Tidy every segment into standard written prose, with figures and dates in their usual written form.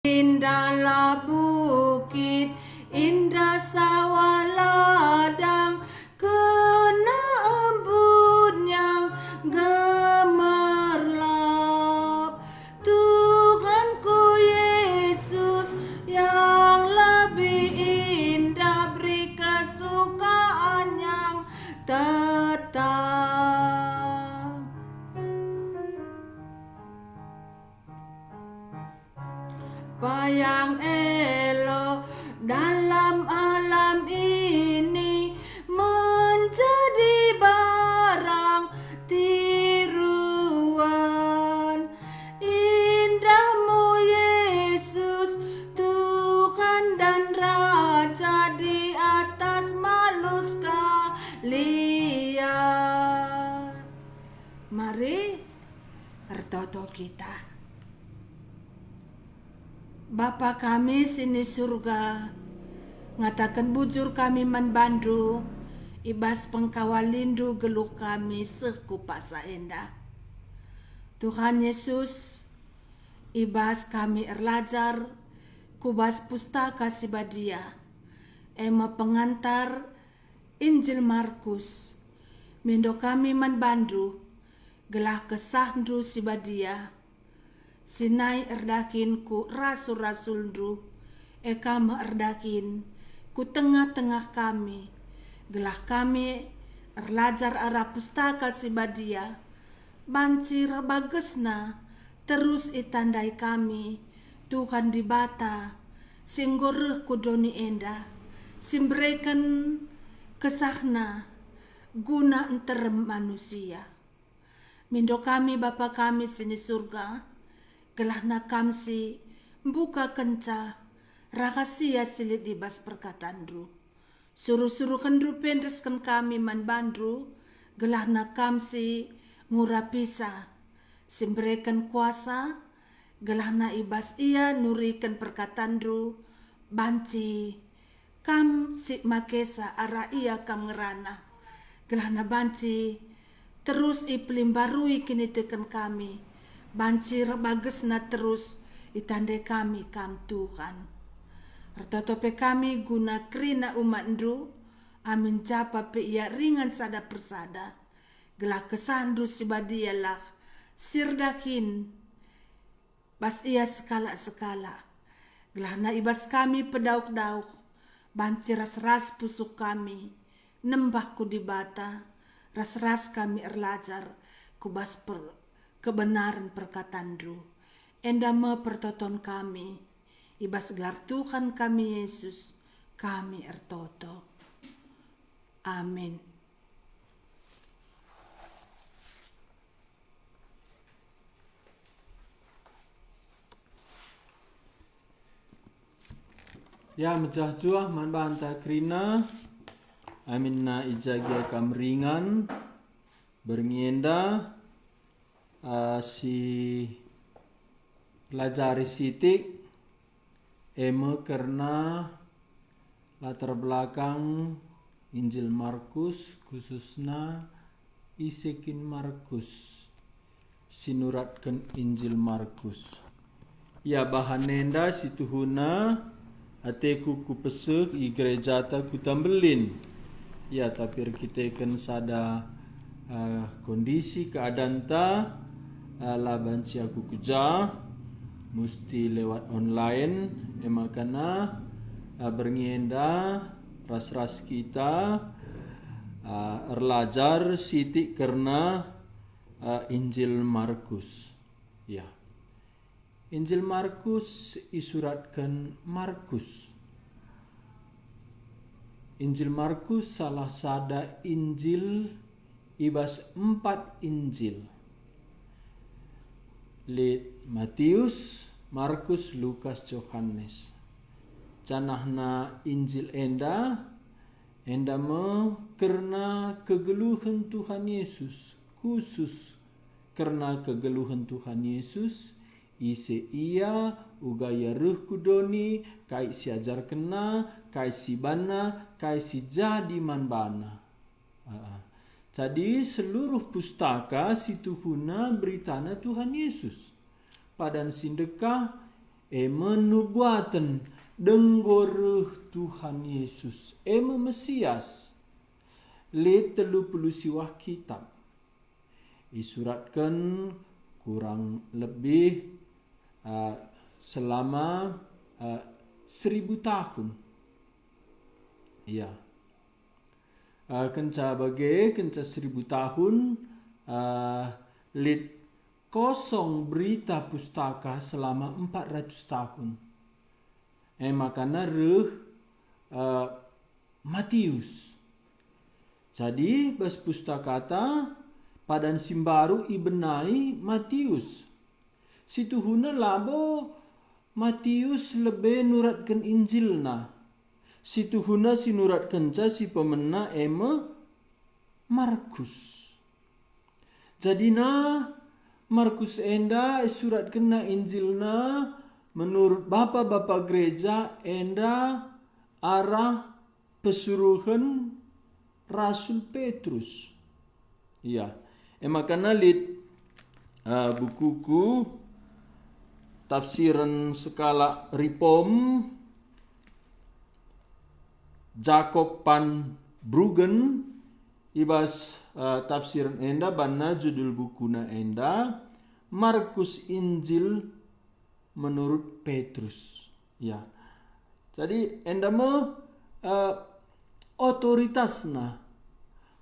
Indahlah bukit, indah sawah ladang, kena embun yang gemerlap. Tuhanku Yesus yang lebih indah, beri kesukaan yang tetap. Apa yang elok dalam alam ini menjadi barang tiruan. Indahmu Yesus, Tuhan dan Raja di atas makhluk sekalian. Mari berdoa kita. Bapa kami sini surga, ngatakan bujur kami manbandu, ibas pengkawal lindu geluh kami sekupasa endah. Tuhan Yesus, ibas kami erlajar, kubas pustaka sibadia, ema pengantar Injil Markus, mindo kami manbandu, gelah kesahdu sibadia, sinai erdakin ku rasul-rasul dru, eka erdakin ku tengah-tengah kami, gelah kami erlajar arah pustaka sibadia, bancir bagesna terus itandai kami, Tuhan di bata, singgoreh kudoni enda, simbrekan kesahna guna enter manusia. Mindo kami Bapa kami sini surga, gelahna kamsi buka kenca rahasia silit dibas perkataan dru, suruh-suruh kendru pendeskan kami manbandru, gelahna kamsi ngurapisa simbrekan kuasa, gelahna ibas ia nurikan perkataan dru, banci kam si makesa ara ia kam ngerana, gelahna banci terus iplim barui kini teken kami, bancir bagesna terus itandai kami kam Tuhan. Ertotope kami guna krina umat ndu, amin japa pe ia ringan sada persada, gelah kesandu sibadialah sirdakin bas ia sekala-sekala, gelah na ibas kami pedauk-dauk, bancir ras-ras pusuk kami, nembahku di bata, ras-ras kami erlajar, kubas kebenaran perkataan dru, endama pertoton kami, ibas gelar Tuhan kami Yesus, kami ertoto. Amin. Ya mecah juah man banta krina, amin na ijagia kam ringan, berngenda, si pelajari sitik eme karena latar belakang Injil Markus, khususnya Isekin Markus, sinuratkan Injil Markus. Ya bahan nenda situhuna ateku ku pesek i gereja ta ku tambelin. Ya tapi kita kan sada kondisi keadaan ta labanci aku kerja mesti lewat online emakana berngenda ras-ras kita erlajar sitik karena Injil Markus. Ya, Injil Markus isuratkan Markus. Injil Markus salah sada Injil ibas 4 Injil. Matius, Markus, Lukas, Yohanes. Canahna Injil enda me karena kegeluhan Tuhan Yesus, khusus karena kegeluhan Tuhan Yesus, ise ia ugaya ruh kudoni kai si ajar kena, kai si bana, kai si jadi manbana. Jadi seluruh pustaka situhuna beritana Tuhan Yesus. Padan sindekah nubuatan denggoreh Tuhan Yesus Mesias le 30 siwah kitab isuratkan kurang lebih selama 1000 tahun. Ya. Kenca 1000 tahun lit kosong berita pustaka selama 400 tahun. Makana Matius. Jadi bas pustakata padan simbaru ibenai Matius. Situhuna labo Matius lebih nuratkan Injilna. Situhuna sinuratkan si pemena Markus. Jadina Markus enda suratkan na Injilna menurut bapak-bapak gereja enda arah pesuruhan Rasul Petrus. Iya. Makana lid bukuku tafsiran skala Ripom Jacob van Bruggen ibas tafsiran enda banna judul bukuna enda Markus Injil menurut Petrus. Ya. Jadi enda otoritasna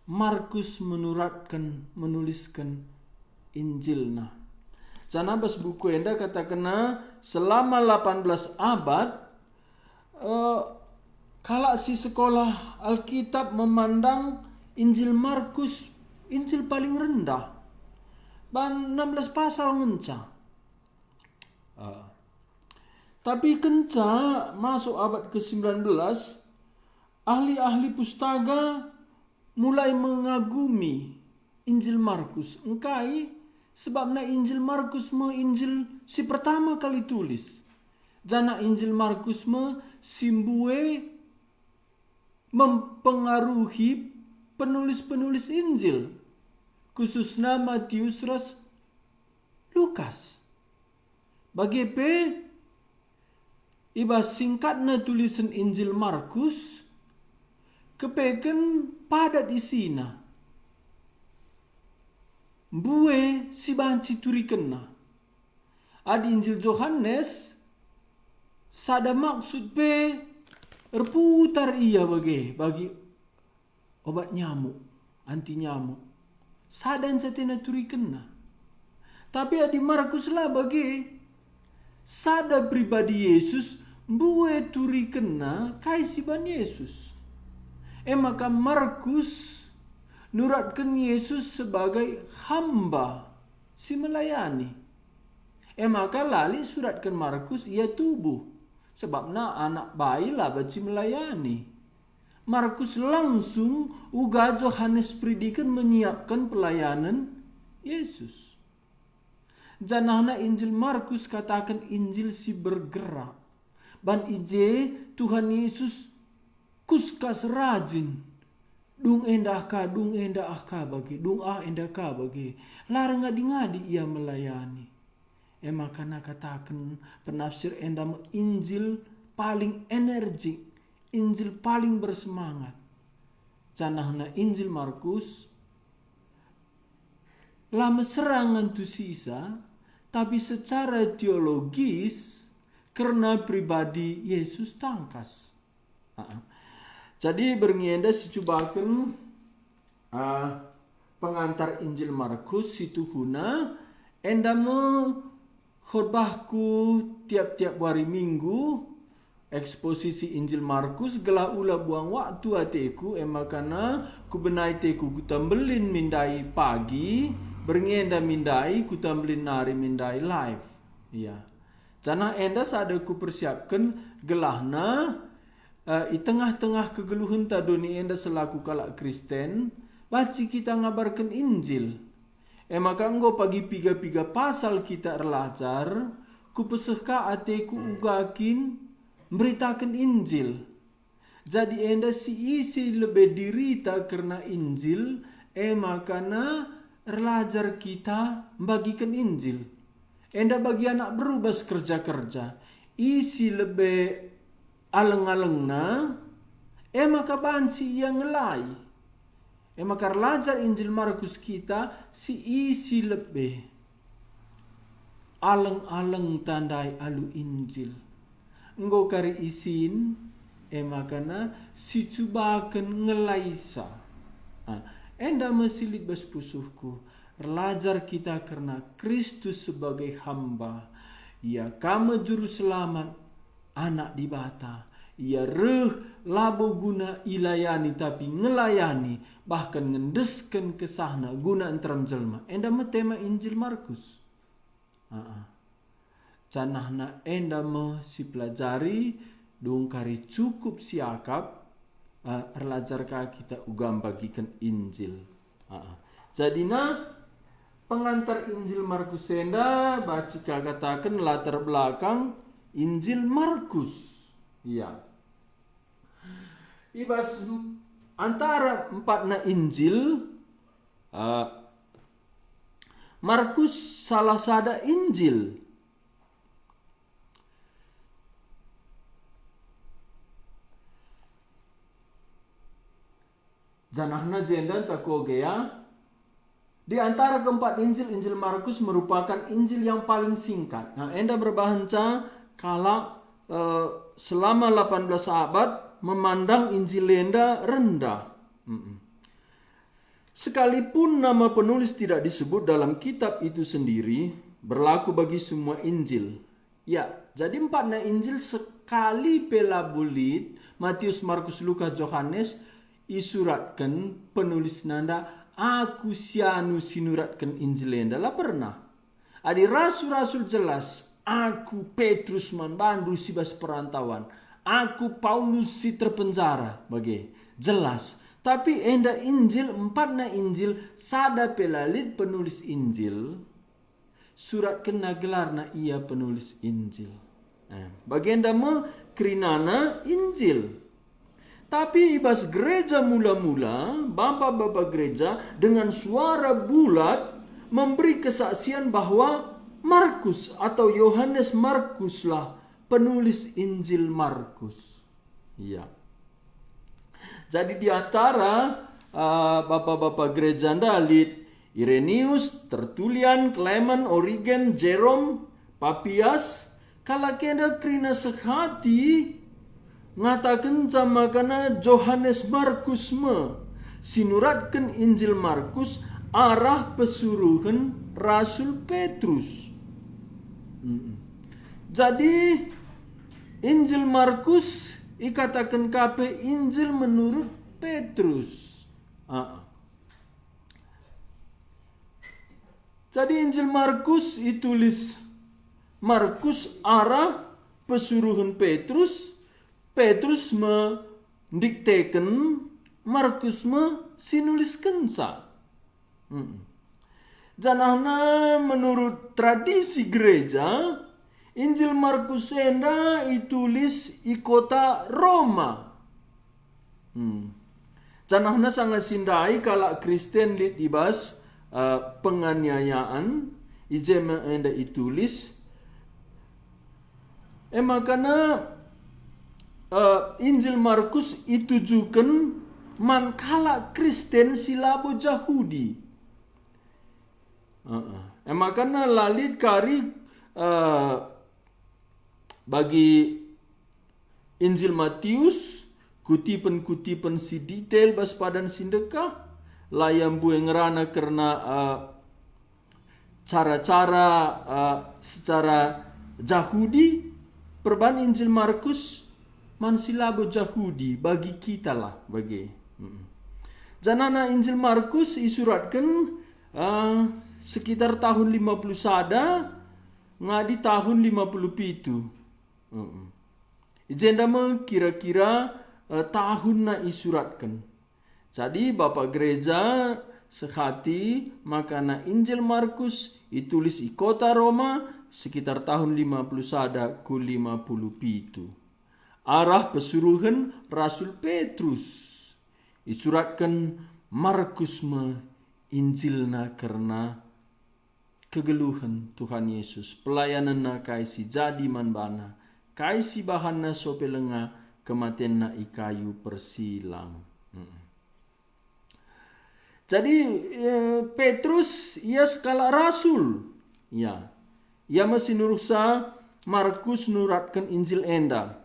Markus menuliskan Injilna. Jana bas buku enda katakan selama 18 abad kala si sekolah Alkitab memandang Injil Markus Injil paling rendah. Ban 16 pasal ngenca. Tapi kenca masuk abad ke-19 ahli-ahli pustaka mulai mengagumi Injil Markus. Engkai sebabnya Injil Markus Injil si pertama kali tulis. Jana Injil Markus simbue mempengaruhi penulis-penulis Injil. Khususnya Matius ras Lukas. Bagi ibas singkatnya tulisan Injil Markus kepeken padat isina. Bue si banci turikena. Adi Injil Yohanes sada maksud berputar ia bagi obat nyamuk, anti nyamuk. Sadan satina turikena. Tapi adi Markus lah bagi sada pribadi Yesus bue turikena kaisiban Yesus. Maka Markus nuratkan Yesus sebagai hamba si melayani. Maka lali suratkan Markus ia tubuh. Sebabna anak bayi lah baci melayani. Markus langsung uga Yohanes predikan menyiapkan pelayanan Yesus. Janahna Injil Markus katakan Injil si bergerak. Ban ije Tuhan Yesus kuskas rajin. Dung endah ka bagi. Dung endah ka bagi. Larang ngadi-ngadi ia melayani. Makana katakan penafsir endah Injil paling energik. Injil paling bersemangat. Canahna Injil Markus lama serangan tu sisa, tapi secara teologis karena pribadi Yesus tangkas. Jadi bernienda sicubakan pengantar Injil Markus situ huna enda khotbahku tiap-tiap hari Minggu eksposisi Injil Markus gelah ula buang waktu ateku makana ku benai teku ku tambelin mindai pagi bernienda mindai ku tambelin nari mindai live. Ya. Jana enda sada ku persiapkan gelahna di tengah-tengah kegeluhan tadoni enda selaku kalak Kristen, baci kita ngabarkan Injil. Maka enggo pagi piga-piga pasal kita erlajar, ku pesehka ateku ugakin beritakan Injil. Jadi enda si isi lebih dirita karena Injil, makana erlajar kita bagikan Injil. Enda bagi anak berubah kerja-kerja. isi lebih aleng-alengna, maka bansi yang ngelai. Maka lajar Injil Markus kita si isi lebih aleng-aleng tandai alu Injil. Engkau kari isin, makana si cubakan ngelaisa. Enda mesilit bespusuhku, lajar kita karena Kristus sebagai hamba. Ia kama juru selamat anak di bata. Ia labo guna ilayani tapi ngelayani, bahkan ngendeskan kesahna guna enteram jelma. Enda tema Injil Markus. Canahna enda me si pelajari dong kari cukup siakap erlajar ka kita ugam bagikan Injil. Jadina pengantar Injil Markus enda baca katakan latar belakang Injil Markus. Ya. Ibas antara empatna Injil, Markus salah sada Injil. Janahna jendan takogea. Di antara keempat Injil, Injil Markus merupakan Injil yang paling singkat. Enda berbahanca kala selama 18 abad memandang Injil enda rendah. Sekalipun nama penulis tidak disebut dalam kitab itu sendiri, berlaku bagi semua Injil. Ya, jadi empatnya Injil sekali pelabulit, Matius, Markus, Lukas, Yohanes, isuratkan penulis nanda, aku sianu sinuratkan Injil enda lah pernah. Adi rasul-rasul jelas, aku Petrus manbandu sibas perantauan, aku Paulus si terpenjara, bagi jelas. Tapi enda Injil, empatna Injil, sada pelalit penulis Injil, surat kena gelarna ia penulis Injil. Bagi enda me kerinana Injil. Tapi ibas gereja mula-mula, bapak-bapak gereja dengan suara bulat memberi kesaksian bahwa Markus atau Yohanes Markus lah penulis Injil Markus. Iya. Jadi di antara bapak-bapak gereja ndalit Irenaeus, Tertullian, Clement, Origen, Jerome, Papias, kala kena krina sehati ngatakan sama kana Yohanes Markus me sinuratkan Injil Markus arah pesuruhan Rasul Petrus. Jadi Injil Markus ikatakan kape Injil menurut Petrus. Jadi Injil Markus ditulis Markus arah pesuruhan Petrus. Petrus mendiktekan, Markus sinuliskan sa. Janahna menurut tradisi gereja, Injil Markus enda ditulis di kota Roma. Janahna sangat sindai kalau Kristen lihat ibas penganiayaan, ijema enda ditulis. Makanya Injil Markus ditujukan mankala Kristen silabo Yahudi. Makanya lalit kari bagi Injil Matius kutipan-kutipan si detail bas padan sindekah layam bueng ngerana karena cara-cara secara Yahudi perban Injil Markus mansilabo Yahudi bagi kita lah bagi. Janana Injil Markus disuratkan sekitar tahun 50 sada ngadi tahun 57. Ijenda kira-kira tahun na isuratkan. Jadi Bapak Gereja sehati makana Injil Markus ditulis di kota Roma sekitar tahun 50 sada ku 57. Arah pesuruhan Rasul Petrus disuratkan Markus Injilna karena kegeluhan Tuhan Yesus pelayanan na kaisi jadi manbana kai si bahanna sope lenga kematian na ikayu persilang. Jadi Petrus ia skala rasul. Ya. Ia masih nurusa Markus nuratkan Injil enda.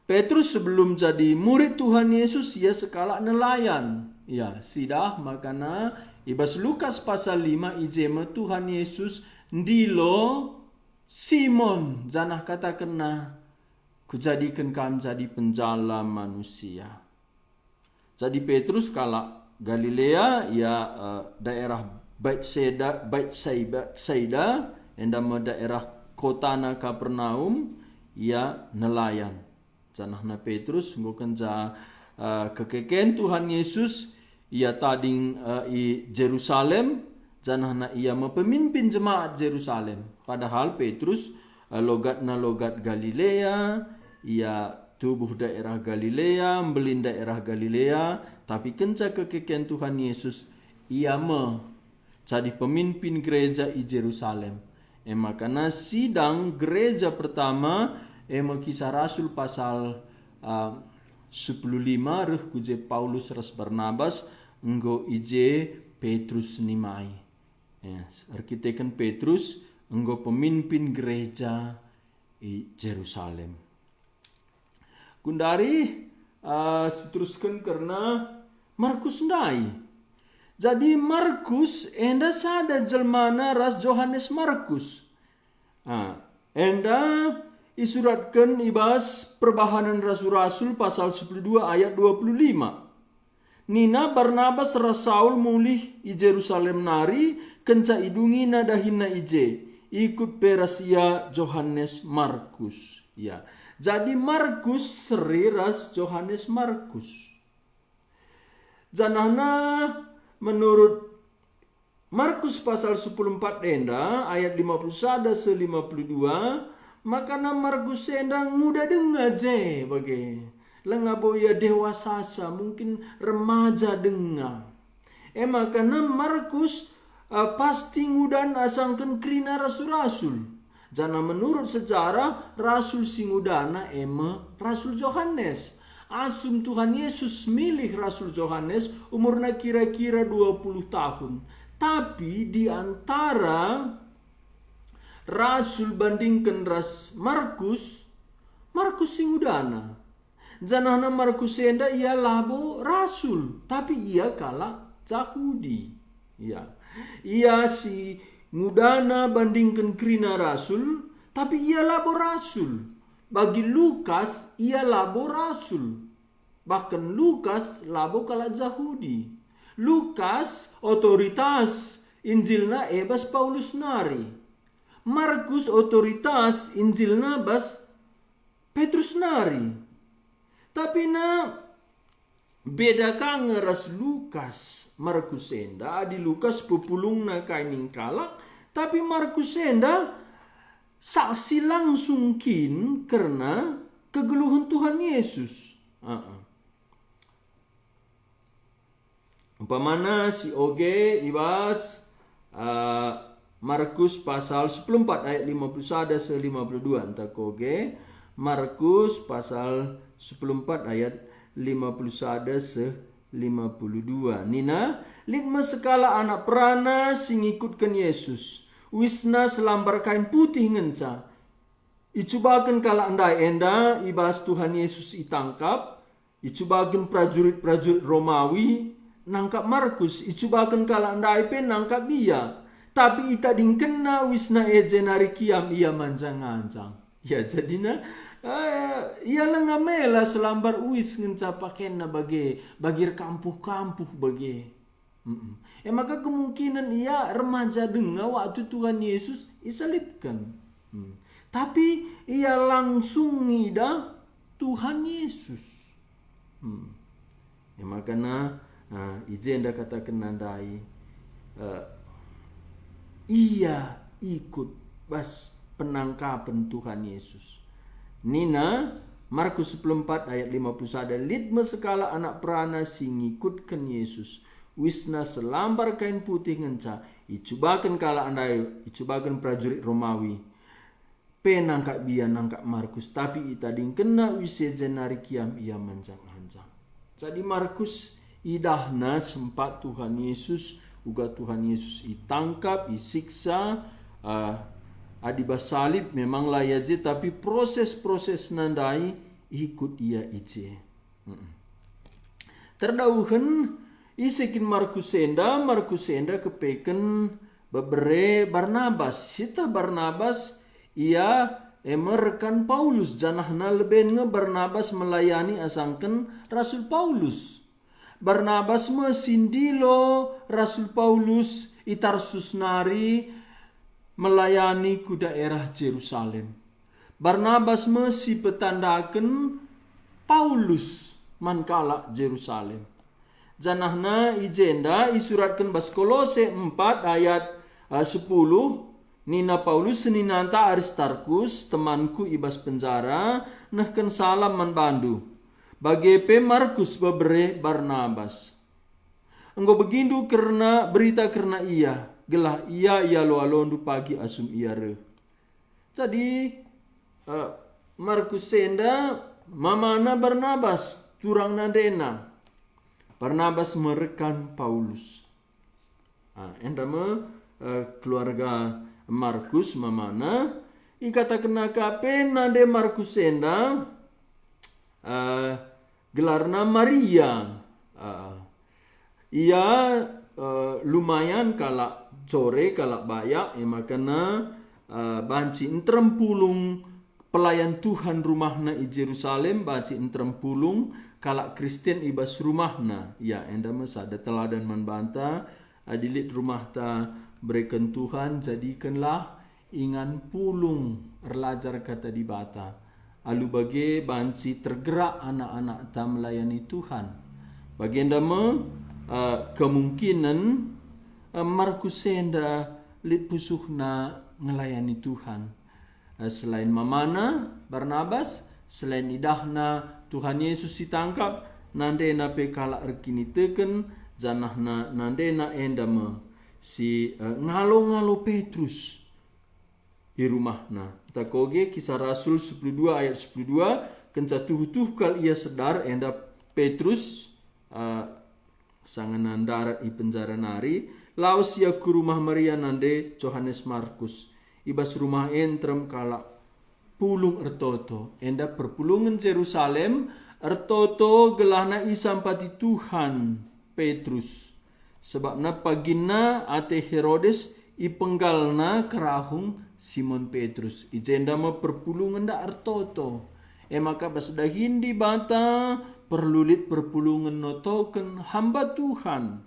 Petrus sebelum jadi murid Tuhan Yesus ia skala nelayan. Ya, sidah makana ibas Lukas pasal 5 ijema Tuhan Yesus ndilo Simon janah kata kena kujadikan kam jadi penjala manusia. Jadi Petrus kala Galilea ya daerah Baitsaida endama daerah kotana Kapernaum ya nelayan. Janahna Petrus ngukan ja kekeken Tuhan Yesus ia tading i Jerusalem janahna ia mepemimpin jemaat Jerusalem. Padahal Petrus logat Galilea, ia tubuh daerah Galilea, mbelin daerah Galilea, tapi kenca kekeken Tuhan Yesus ia jadi pemimpin gereja di Jerusalem. Makana sidang gereja pertama kisah Rasul pasal 15 reh kuje Paulus ras Barnabas enggo ije Petrus nimai. Arkiteken Petrus enggo pemimpin gereja di Jerusalem. Kundari seteruskan karena Markus ndai. Jadi Markus enda sada jelmana ras Johannes Markus. Enda isuratkan ibas perbahanan rasul-rasul pasal 12 ayat 25. Nina Barnabas ras Saul mulih i Jerusalem nari kenca idungi nadahina ije ikut perasia Johannes Markus. Ya. Jadi Markus seri ras Johannes Markus. Janana menurut Markus pasal 14 enda ayat 51 se 52 makana Markus enda muda dengar je bagi lenga boya dewasa mungkin remaja dengar. Makana Markus pasti ngudan asangkan krina rasul-rasul. Jana menurut sejarah Rasul singudana Rasul Johannes. Asum Tuhan Yesus milih Rasul Johannes umurnya kira-kira 20 tahun. Tapi di antara Rasul bandingkan Markus singudana. Janana Markus enda ia labo Rasul, tapi ia kala Yahudi. Ya. Ia si mudana bandingkan krina rasul, tapi ia labo rasul. Bagi Lukas, ia labo rasul. Bahkan Lukas labo kala Yahudi. Lukas otoritas Injilna bas Paulus nari. Markus otoritas Injilna bas Petrus nari. Tapi beda kang ras Lukas. Markus enda di Lukas pupulung na kaining kalak, tapi Markus enda saksi langsung kin karena kegeluhan Tuhan Yesus. Umpamana si oge ibas Markus pasal 14 ayat 51 se 52 entah koge Markus pasal 14 ayat 51 se 52. Nina, litma sekala anak perana sing ikutkan Yesus. Wisna selambar kain putih ngenca. Icubakan kala andai enda ibas Tuhan Yesus itangkap. Icubakan prajurit Romawi nangkap Markus. Icubakan kala andai pen nangkap dia. Tapi ita dingkena wisna nari kiam ia manjang-anjang. Ya jadinya ia lengamela selambar uis ngenca pakena bagi kampuh-kampuh bagi. Maka kemungkinan ia remaja dengar waktu Tuhan Yesus isalibkan. Tapi ia langsung ngida Tuhan Yesus. Makanya ijenda katakan nandai ia ikut bas penangkapan Tuhan Yesus. Nina Markus 14 ayat 51 litma sekala anak perana sing ngikutkan Yesus wisna selambar kain putih ngenca icubakan kala andai icubakan prajurit Romawi penangkak bian nangkak Markus, tapi itading kena wise jenari kiam ia manjang-manjang. Jadi Markus idahna sempat Tuhan Yesus, uga Tuhan Yesus itangkap, isiksa, adi basalib memang layak je, tapi proses-proses nandai ikut ia ije. Terdauhen isekin Markus senda kepeken bebere Barnabas. Sita Barnabas ia rekan Paulus, janahna leben nge Barnabas melayani asangken Rasul Paulus. Barnabas mesindilo Rasul Paulus itarsus nari melayani ku daerah Jerusalem. Barnabas mesi petandaken Paulus mankala Jerusalem. Janahna ijenda isuratkan bas Kolose 4 ayat 10. Nina Paulus seninanta Aristarkus temanku ibas penjara nehken salam manbandu. Bagepe Markus bebere Barnabas. Engkau begindu karena berita karena ia gelah ia lo alondu pagi asum ia re. Jadi Markus senda mamana Barnabas turang nadena. Barnabas merekan Paulus. Endama keluarga Markus mamana ikata kena kape nade Markus senda gelarna Maria. Ia lumayan kalak core kalak bayak makana banci entrempulung pelayan Tuhan rumahna i Jerusalem, banci entrempulung kalak Kristen ibas rumahna. Ya endama sada teladan manbanta adilit rumah ta berikan Tuhan jadikanlah ingan pulung erlajar kata di bata. Alu bagi banci tergerak anak-anak ta melayani Tuhan. Bagi endama kemungkinan Markus senda lit pusuhna ngelayani Tuhan. Selain mamana Barnabas, selain idahna Tuhan Yesus ditangkap, nandena pekala erkini teken, janahna nandena endama si ngalo-ngalo Petrus di rumahna. Takoge kisah Rasul 12 ayat 12, kenca tuh kal ia sedar enda Petrus sanganan darat i penjara nari, laos ia ke rumah Maria nande Johannes Markus. Ibas rumah entrem kala pulung ertoto. Enda perpulungan Jerusalem ertoto gelahna isampati Tuhan Petrus. Sebabna pagina ate Herodes ipenggalna kerahung Simon Petrus. Ijenda ma perpulungan da ertoto. Maka basda hindi bata perlulit perpulungan notoken hamba Tuhan.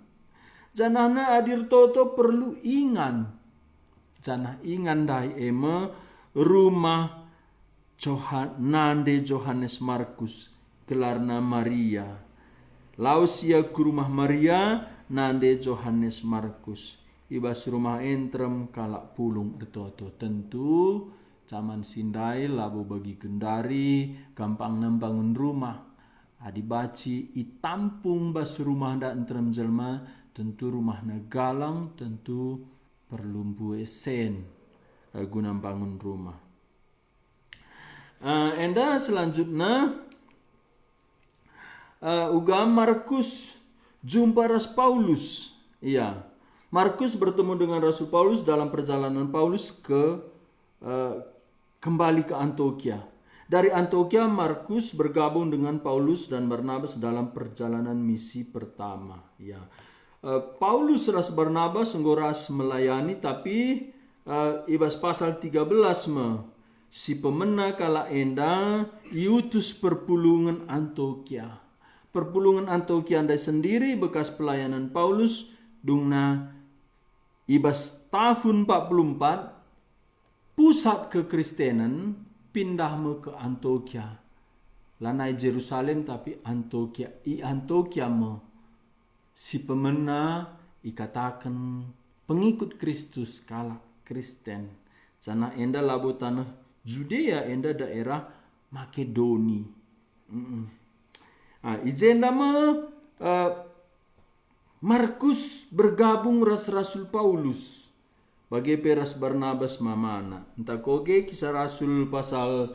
Janahna adir toto perlu ingan. Janah ingan dai ema rumah nande Johannes Markus gelarna Maria. Lausia ke rumah Maria nande Johannes Markus. Ibas rumah entrem kalak pulung ertoto. Tentu zaman sindai labu bagi kendari gampang nembangun rumah. Adibaci itampung bas rumah da entrem jelma, tentu rumahna galang, tentu perlu buesen guna bangun rumah. Enda selanjutnya uga Markus jumpa Ras Paulus. Iya, Markus bertemu dengan Rasul Paulus dalam perjalanan Paulus kembali ke Antioquia. Dari Antioquia Markus bergabung dengan Paulus dan Barnabas dalam perjalanan misi pertama. Ya, Paulus ras Barnabas nggoras melayani, tapi ibas pasal 13 si pemena kala enda iutus perpulungan Antioquia. Perpulungan Antioquia andai sendiri bekas pelayanan Paulus dungna ibas tahun 44 pusat kekristenan pindah ke Antioquia. Lanai Jerusalem tapi Antioquia. Antioquia si pemena ikatakan pengikut Kristus kala Kristen. Sana enda labu tanah Judea, enda daerah Makedoni. Ijenda Markus bergabung Rasul Paulus. bagi peras Barnabas mamana. Entah koge Kisah Rasul pasal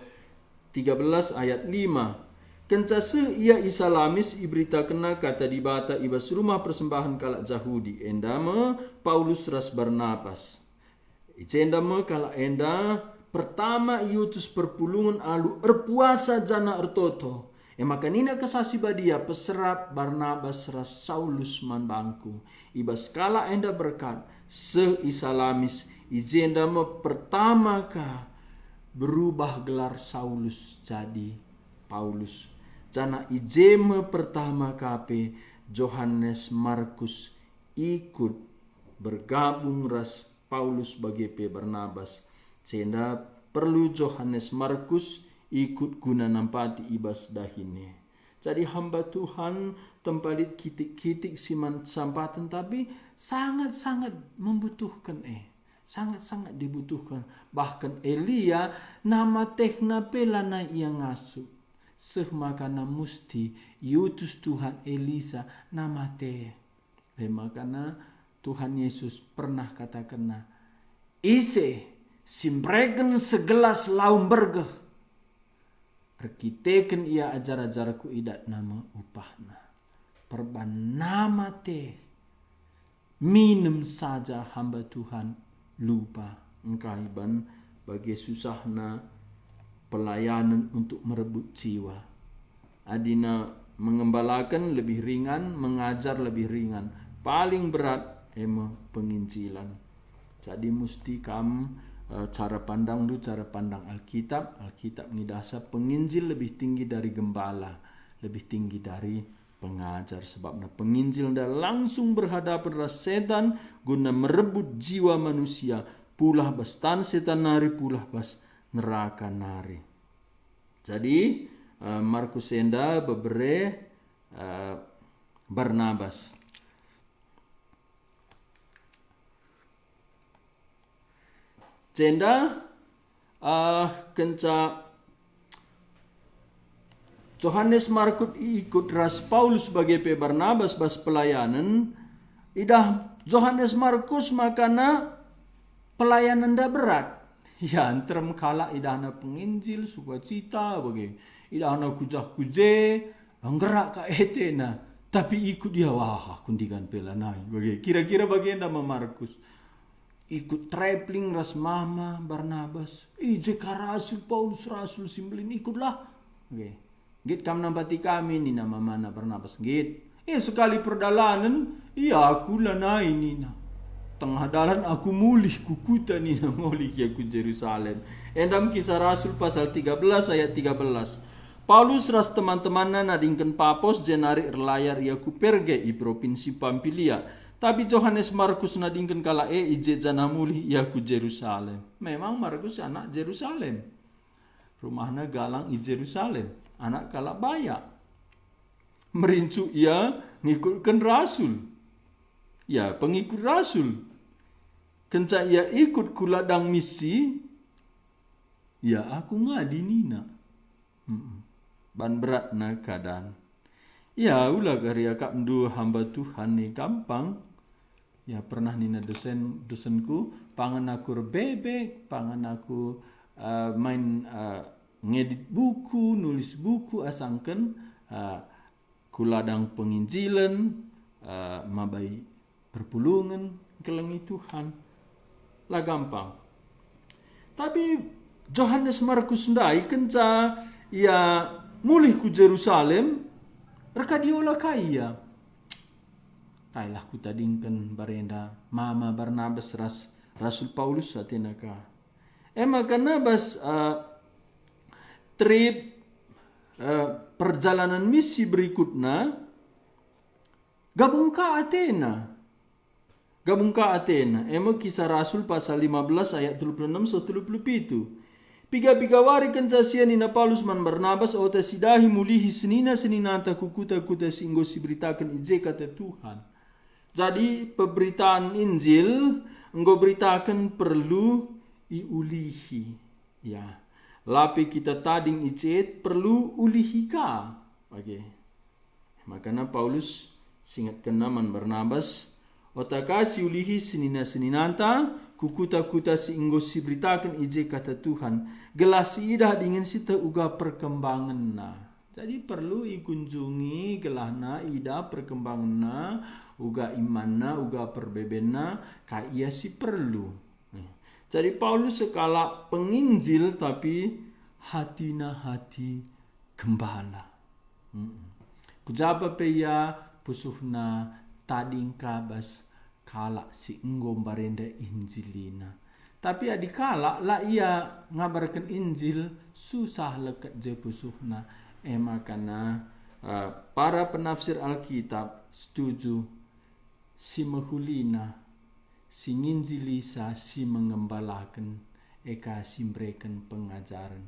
13 ayat 5. Kencase ia isalamis iberita kena kata dibata ibas rumah persembahan kalak Jahudi. Endama Paulus ras Barnabas. Icendama kalak enda pertama iutus perpulungan alu erpuasa jana ertoto. Makanina kesasi badia peserap Barnabas ras Saulus man bangku. Ibas kala enda berkat seisalamis ijenda me pertama ka berubah gelar Saulus jadi Paulus. Jana ijeme pertama kape Johannes Markus ikut bergabung ras Paulus bagi pe Barnabas. Sehingga perlu Johannes Markus ikut guna nampati ibas dahine. Jadi hamba Tuhan tempalit kitik-kitik siman sampatan tapi sangat-sangat membutuhkan sangat-sangat dibutuhkan. Bahkan Elia nama tehna pelana ia ngasuh. Makana musti iutus Tuhan Elisa nama teh. Makana Tuhan Yesus pernah katakan ise simbregen segelas laum bergeh. Rekiteken ia ajar-ajarku idat nama upahna. Perban nama teh. Minum saja hamba Tuhan lupa. Engkaiban bagi susahna pelayanan untuk merebut jiwa. Adina mengembalakan lebih ringan, mengajar lebih ringan. Paling berat penginjilan. Jadi mesti cara pandang Alkitab. Alkitab ngidasa penginjil lebih tinggi dari gembala, lebih tinggi dari pengajar. Sebabnya penginjil dah langsung berhadapan ras setan guna merebut jiwa manusia. Pulah bas tan setan nari, pulah bas neraka nari. Jadi Markus enda bebere Barnabas. Cenda kenca Johannes Markus ikut ras Paulus sebagai pe Barnabas bas pelayanan. Idah Johannes Markus makana pelayanan dah berat. Ya antrem kala idahna penginjil sukacita bagi. Idahna kujah kuje nggerak ka etena. Tapi ikut dia wah kundikan pelanai bagi. Kira-kira bagian nama Markus. Ikut traveling ras mama Barnabas. Jeka Rasul Paulus Rasul simbolin ikutlah. Okay. Git kam nampati kami ni nama mana Barnabas git. Sekali perjalanan aku lanai nina. Tengah dalan aku mulih kukuta nina mulih ya ku Jerusalem. Endam Kisah Rasul pasal 13 ayat 13. Paulus ras teman-temanna nadingken Papos jenari erlayar ia ku Perge i provinsi Pamfilia. Tapi Johannes Markus nadingken kala ije jana mulih ia ku Jerusalem. Memang Markus anak Jerusalem. Rumahna galang i Jerusalem. Anak kala baya. Merincu ia ngikutkan Rasul. Ya pengikut Rasul. Kenca ia ikut ku ladang misi. Ya aku ngadi nina. Ban berat na keadaan. Ya ulah karya kak mdu hamba Tuhan ni gampang. Ya pernah nina dosenku pangan aku rebebek, pangan aku main ngedit buku, nulis buku asangken kuladang penginjilan, mabai perpulungan kelengi Tuhan. Lah gampang. Tapi Johannes Markus ndai kenca ia mulih ku Jerusalem, reka diolah kaya. Kailah ku tadingkan barenda mama Barnabas Rasul Paulus satenaka. Makana bas trip perjalanan misi berikutnya gabung ka Athena. Kisah Rasul pasal 15 ayat 36-37. Piga-piga wari kencasian ina Paulus man Barnabas ota sidahi mulihi senina-seninanta kukuta-kuta singgo siberitakan ije kata Tuhan. Jadi pemberitaan Injil enggo beritakan perlu iulihi. Ya. Lapi kita tading icet perlu ulihi ka. Okay. Makanya Paulus singat kenaman Barnabas otakasi ulihi senina-seninanta kukuta-kuta si inggo si beritakan ije kata Tuhan. Gelas si idah dingin si uga perkembangan na. Jadi perlu ikunjungi gelahna ida perkembangan na, uga imanna, uga perbebenna, ia si perlu. Jadi Paulus sekala penginjil tapi hatina hati gembala. Kujaba peya pusuhna tading kabas kala si enggo barenda injilina. Tapi adikala lah ia ngabarkan injil susah leket je pusuhna. Makana para penafsir Alkitab setuju si mahulina, si nginjilisa, si mengembalakan, eka si memberikan pengajaran.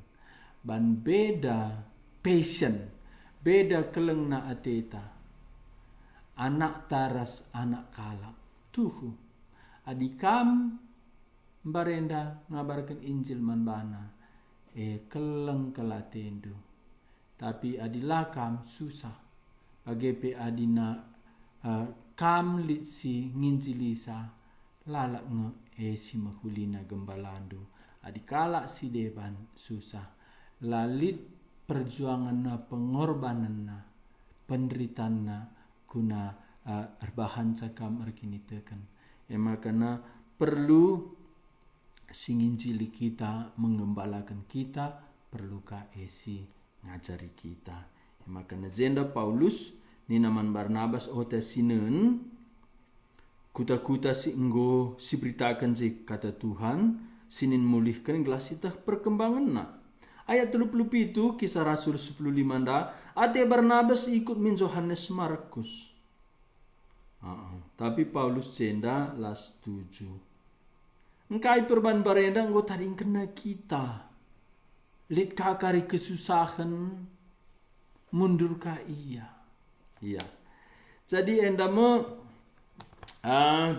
Ban beda passion, beda kelengna ateta. Anak taras, anak kalak. Tuhu, adikam barenda ngabarkan injil manbana. Keleng kelatendu. Tapi adilakam susah. Agepe adina kam lit si nginjilisa lalak nge si mahulina gembalandu. Adikala si deban susah. Lalit perjuangan na pengorbanan na penderitaan na guna erbahan cakam erkinitekan. Makana perlu singinjili kita mengembalakan kita perlu ka esi ngajari kita. Makana jenda Paulus ni naman Barnabas ota sinen kuta-kuta si enggo si beritakan je kata Tuhan sinin mulihkan gelas itah perkembangan na. Ayat 37 kisah Rasul 10:5 ate Barnabas ikut min Johannes Markus. Tapi Paulus jenda las 7. Engkai perban barenda enggo tading kena kita. Lit kakari kesusahan mundur ka iya. Iya. Jadi endama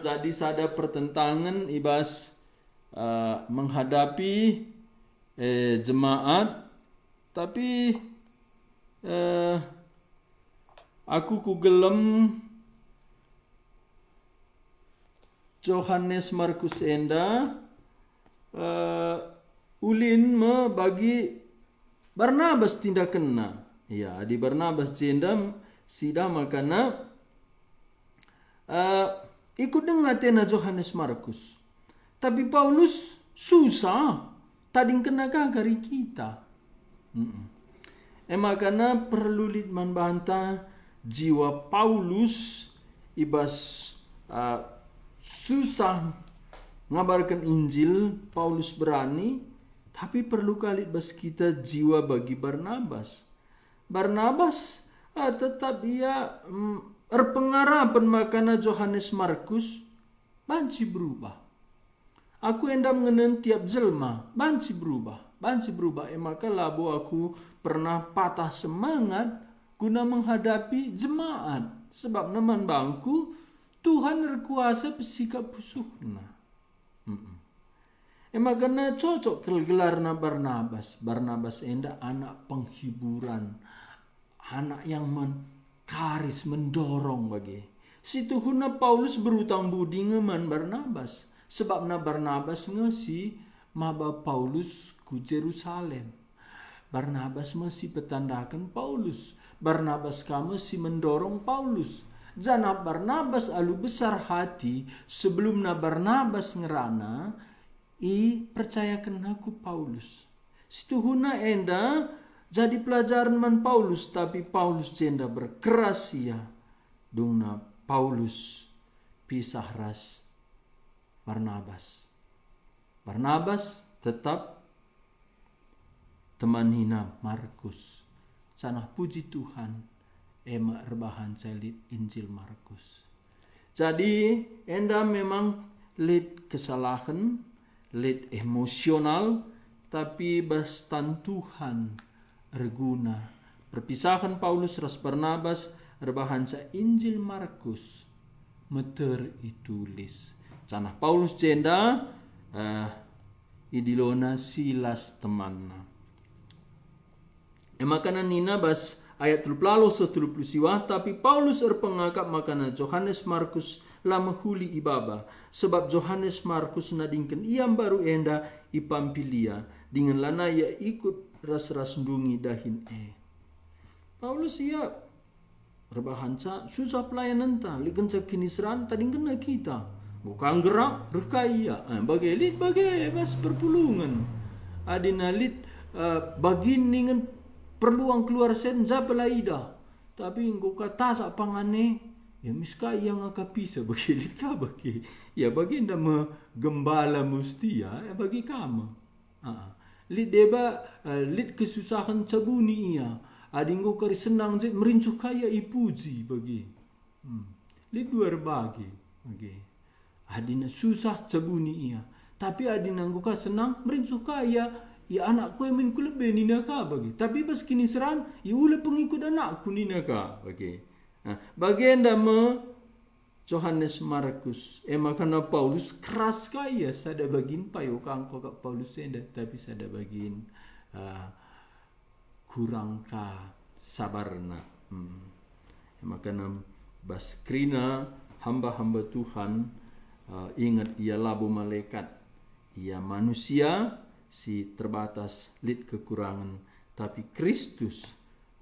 jadi sada pertentangan ibas menghadapi jemaat tapi aku kugelem Johannes Markus enda ulin me bagi Barnabas tindak kena. Ya, di Barnabas jendam sida makana ikut dengan tena Johannes Markus. Tapi Paulus susah tading kena kagari kita. Makana perlu litman banta jiwa Paulus ibas susah ngabarkan Injil. Paulus berani. Tapi perlu kali bas kita jiwa bagi Barnabas. Barnabas tetap ia erpengarapan makana Johannes Markus banci berubah. Aku endam ngenen tiap jelma banci berubah. Maka labo aku pernah patah semangat guna menghadapi jemaat. Sebab naman bangku Tuhan berkuasa bersikap pusuhna. Makana cocok gelarna Barnabas. Barnabas enda anak penghiburan. Anak yang karis mendorong bagi. Situhuna Paulus berutang budi ngeman Barnabas. Sebab na Barnabas ngesi maba Paulus ku Jerusalem. Barnabas masih petandakan Paulus. Barnabas kamu si mendorong Paulus. Jana Barnabas alu besar hati sebelum na Barnabas ngerana percayakan aku Paulus. Situhuna enda jadi pelajaran man Paulus tapi Paulus jenda berkeras ya. Dungna Paulus pisah ras Barnabas. Barnabas tetap teman hina Markus. Sanah puji Tuhan ema erbahan celit Injil Markus. Jadi enda memang lid kesalahan, lid emosional, tapi bastan Tuhan erguna. Perpisahan Paulus ras Barnabas erbahan sa Injil Markus meter itulis. Canah Paulus jenda idilona Silas temanna. Makana nina bas ayat 30 siwa tapi Paulus erpengakap makana Johannes Markus lama huli ibaba. Sebab Johannes Markus nadingken iam baru enda i Pampilia dengan lana ia ikut ras-ras ndungi dahin Paulus ia rebahanca susah pelayanan ta liken kinisran tadi kena kita bukan gerak rekaya bagai bas perpulungan adina lit bagin dengan perluang keluar senja pelaida tapi engkau kata sak pangane ya miska yang akapisa bagi lit ka bagi ya bagi nda gembala musti ya bagi kamu lit deba lit kesusahan cabuni ia adinggo kari senang je merincuh kaya ipuji bagi lit luar bagi adina susah cabuni ia tapi adina nggo senang merincuh kaya ya anakku yang ku lebih nina ka bagi tapi bas kini seran ya ule pengikut anakku nina ka bagi bagenda Johannes Markus makana Paulus keras kaya sada bagin payo kangko ka Paulus enda tapi sada bagin kurang ka sabarna makana baskrina hamba-hamba Tuhan ingat ia labu malaikat ia manusia si terbatas lit kekurangan tapi Kristus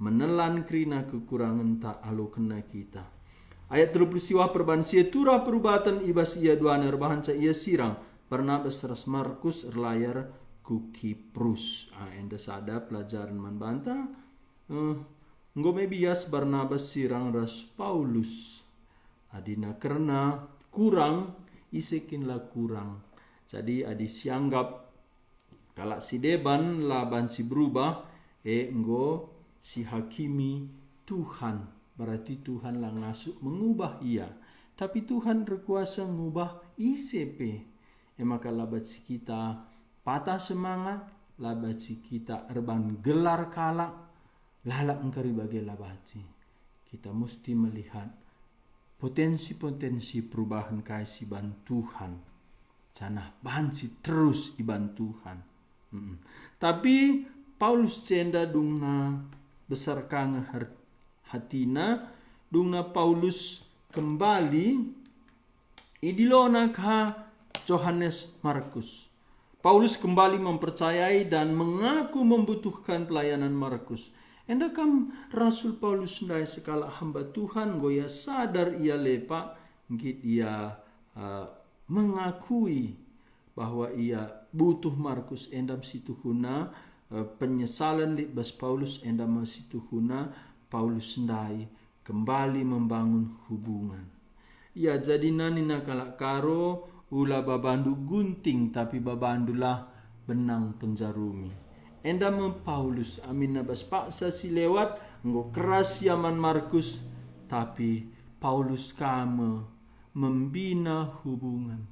menelan krina kekurangan tak alo kena kita. Ayat 30 siwa perban sia tura perubatan ibas ia duana rebahanca ia sirang Barnabas ras Markus erlayar ku Kiprus. Enda sada pelajaran man banta ngome bias Barnabas sirang ras Paulus. Adina karena kurang isekinlah kurang. Jadi adi sianggap kalak si deban laban si berubah enggo si hakimi Tuhan. Berarti Tuhan lah ngasuk mengubah ia. Tapi Tuhan berkuasa mengubah ICP. Maka labat si kita patah semangat. Labat si kita erban gelar kalak. Lalak engkari bagai labat si. Kita mesti melihat potensi-potensi perubahan kasih ban Tuhan. Canah bansi terus iban Tuhan. Tapi Paulus cenda dungna besar kang hatina dungna Paulus kembali idilona ka Johannes Markus. Paulus kembali mempercayai dan mengaku membutuhkan pelayanan Markus. Endakam Rasul Paulus ndai sekala hamba Tuhan goya sadar ia lepa ngit ia mengakui bahwa ia butuh Markus endam situhuna penyesalan li bas Paulus endam situhuna Paulus ndai kembali membangun hubungan. Ya jadi nani nakala karo ula babandu gunting tapi babandulah benang penjarumi. Endam Paulus amin nabas paksa si lewat nggo keras yaman Markus tapi Paulus kame membina hubungan.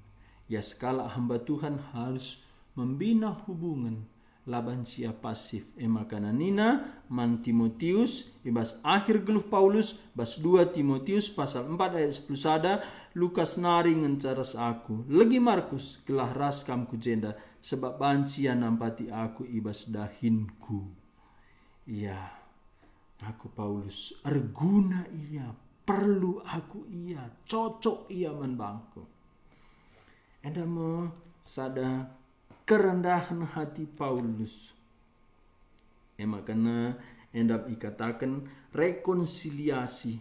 Ya skala hamba Tuhan harus membina hubungan. Laban sia pasif makana nina man Timotius ibas akhir geluh Paulus bas 2 Timotius pasal 4 ayat 10 sada Lukas nari ngencaras aku lagi Markus gelah ras kam ku jenda sebab bancia nampati aku ibas dahinku. Iya aku Paulus erguna ia perlu aku ia cocok ia man bangku. Enda mo sada kerendahan hati Paulus. Makana endap ikatakan rekonsiliasi.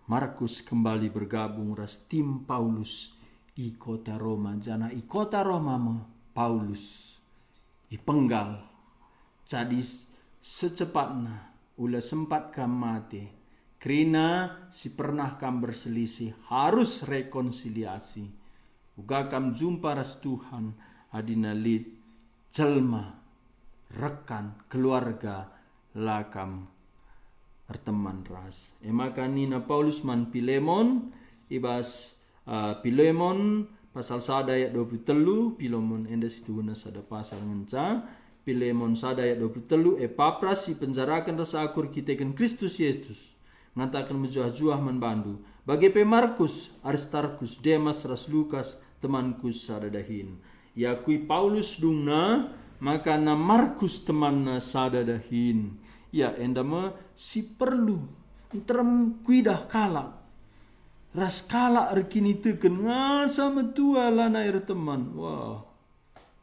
Markus kembali bergabung ras tim Paulus i kota Roma. Jana i kota Roma Paulus i penggal. Jadi secepatnya ula sempat kam mati. Krina si pernah kam berselisih harus rekonsiliasi. Uga kam jumpa ras Tuhan adina lid jelma rekan keluarga lakam berteman ras. Maka nina Paulus man Pilemon ibas Pilemon pasal sada ayat 23 Pilemon enda situna sada pasal ngenca Pilemon sada ayat 23 Epapras si penjarakan rasa akur kiteken Kristus Yesus ngatakan menjuah-juah man bandu bagi pe Markus Aristarkus Demas ras Lukas temanku sadadahin. Yakui Paulus dungna maka na Markus temanna sadadahin. Ya endama si perlu terem kuidah kala ras kalak rekini teken ngasa metua lana air teman. Wah,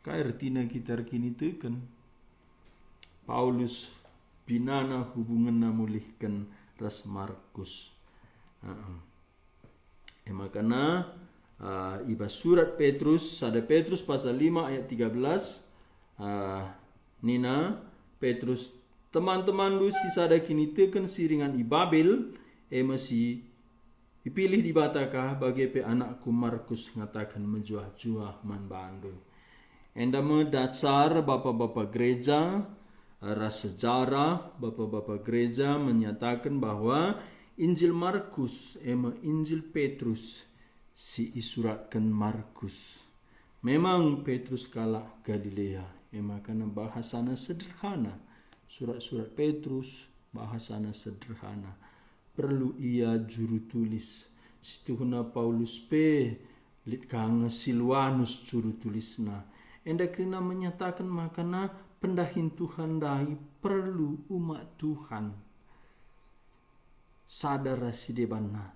kair tina kita rekini teken. Paulus binana hubungan namulihkan ras Markus. Makana iba surat Petrus, sada Petrus pasal 5 ayat 13. Nina Petrus teman-teman lu si sada kini teken siringan ibabel masi dipilih di batakah bagi pe anakku Markus ngatakan menjuah-juah man bandu. Enda dasar bapak-bapak gereja, ras sejarah bapak-bapak gereja menyatakan bahwa Injil Markus Injil Petrus si isuratkan Markus. Memang Petrus kalah Galilea, makanya bahasana sederhana. Surat-surat Petrus bahasana sederhana. Perlu ia juru tulis. Situhuna Paulus pe lit kang Silwanus juru tulisna. Enda kena menyatakan makana pendahin Tuhan dai perlu umat Tuhan. Sadar sidebana.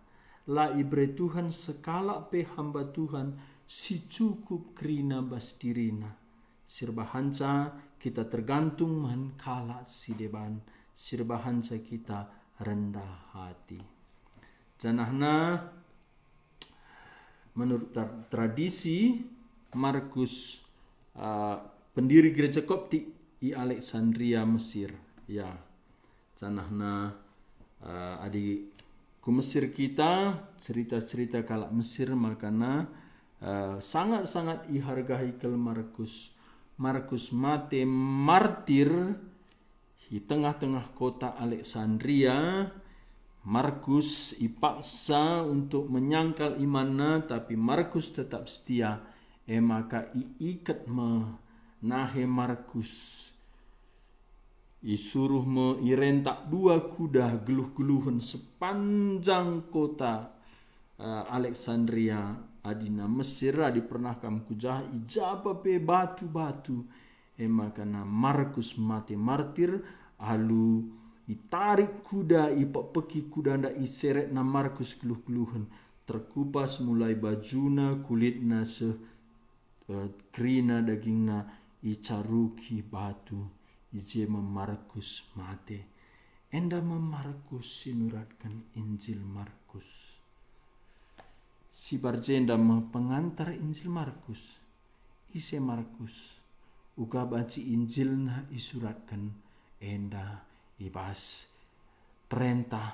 La ibre Tuhan sekala pe hamba Tuhan si cukup kerina bas dirina. Sirbahanca kita tergantung man kala sideban. Sirbahanca kita rendah hati. Janahna menurut tradisi Markus pendiri gereja Koptik di Alexandria Mesir. Ya, janahna adik ku Mesir kita cerita-cerita kalak Mesir makana sangat-sangat dihargai kel Markus. Markus mate martir di tengah-tengah kota Alexandria. Markus ipaksa untuk menyangkal imannya, tapi Markus tetap setia. Maka iikat menahe Markus. Isuruh irentak 2 kuda geluh-geluhan sepanjang kota Alexandria adina Mesir adi pernah kam kujah ijaba pe batu-batu. Makana Markus mati martir alu itarik kuda ipak peki kuda ndak iseret na Markus geluh-geluhan terkupas mulai bajuna kulitna kerina dagingna icaruki batu ijema Markus mate. Enda Markus sinuratkan Injil Markus. Si barjenda pengantar Injil Markus. Ise Markus. Uga baci Injilna isuratkan enda ibas perintah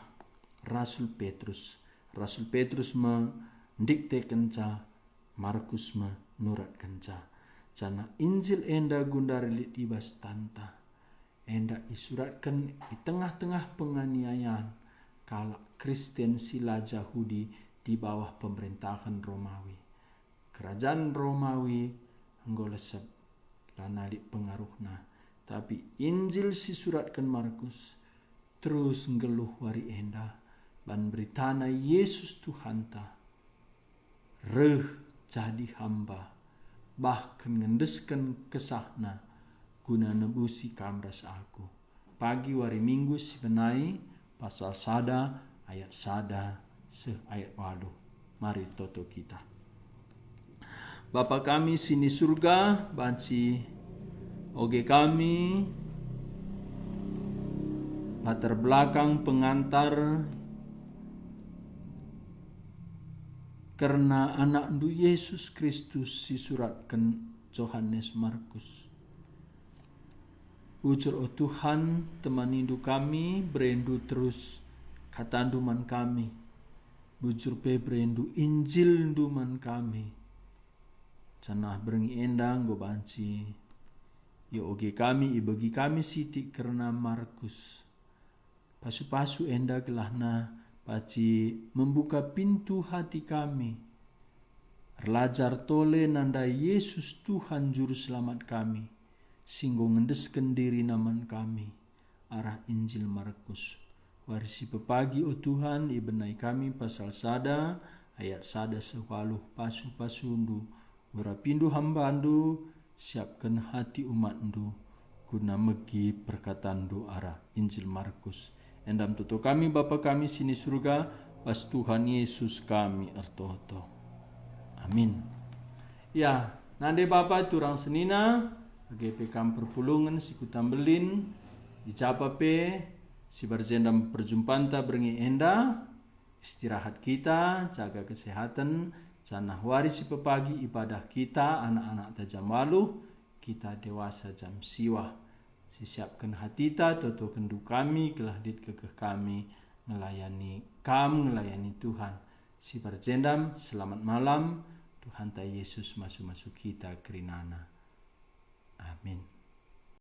Rasul Petrus. Rasul Petrus mendikte kenca, Markus menurat kenca. Jana Injil enda gundarelit ibas tanta. Enda isuratkan di tengah-tengah penganiayaan kala Kristen sila Yahudi di bawah pemerintahan Romawi. Kerajaan Romawi anggolesep lanali pengaruhna. Tapi Injil sisuratkan Markus terus ngeluh wari enda ban beritana Yesus Tuhanta reh jadi hamba bahkan ngendeskan kesahna guna nebusi kamras aku. Pagi wari Minggu sebenai pasal sada ayat sada se ayat waduh. Mari toto kita. Bapa kami sini surga, banci oge kami latar belakang pengantar karena anak ndu Yesus Kristus disuratkan Yohanes Markus. Ucur oh Tuhan temani ndu kami berendu terus kata nduman kami. Bujur pe berendu Injil nduman kami. Canah berengi endang go banci. Yo oge kami ibagi kami siti karena Markus. Pasu-pasu enda gelahna paci membuka pintu hati kami. Erlajar tole nanda Yesus Tuhan juru selamat kami. Singgo ngendesken diri naman kami. Arah Injil Markus. Warisi pepagi o Tuhan ibenai kami pasal sada ayat sada sewaluh pasu-pasu ndu. Berapindu hambandu siapkan hati umatndu guna megi perkataan doa arah Injil Markus. Endam tutu kami Bapa kami sini surga pas Tuhan Yesus kami ertoto. Amin. Ya, nande Bapa turang senina, bagi kam perpulungan si kutambelin, ijapa pe, si berjendam perjumpaan ta berengi enda, istirahat kita, jaga kesehatan, janah waris si pepagi ibadah kita, anak-anak ta jam 8, kita dewasa jam siwah. Sisiapkan hati ta, toto kendu kami, kelah dit kekeh kami, ngelayani Tuhan. Si berjendam, selamat malam, Tuhan ta Yesus masuk-masuk kita kerinana. Amin.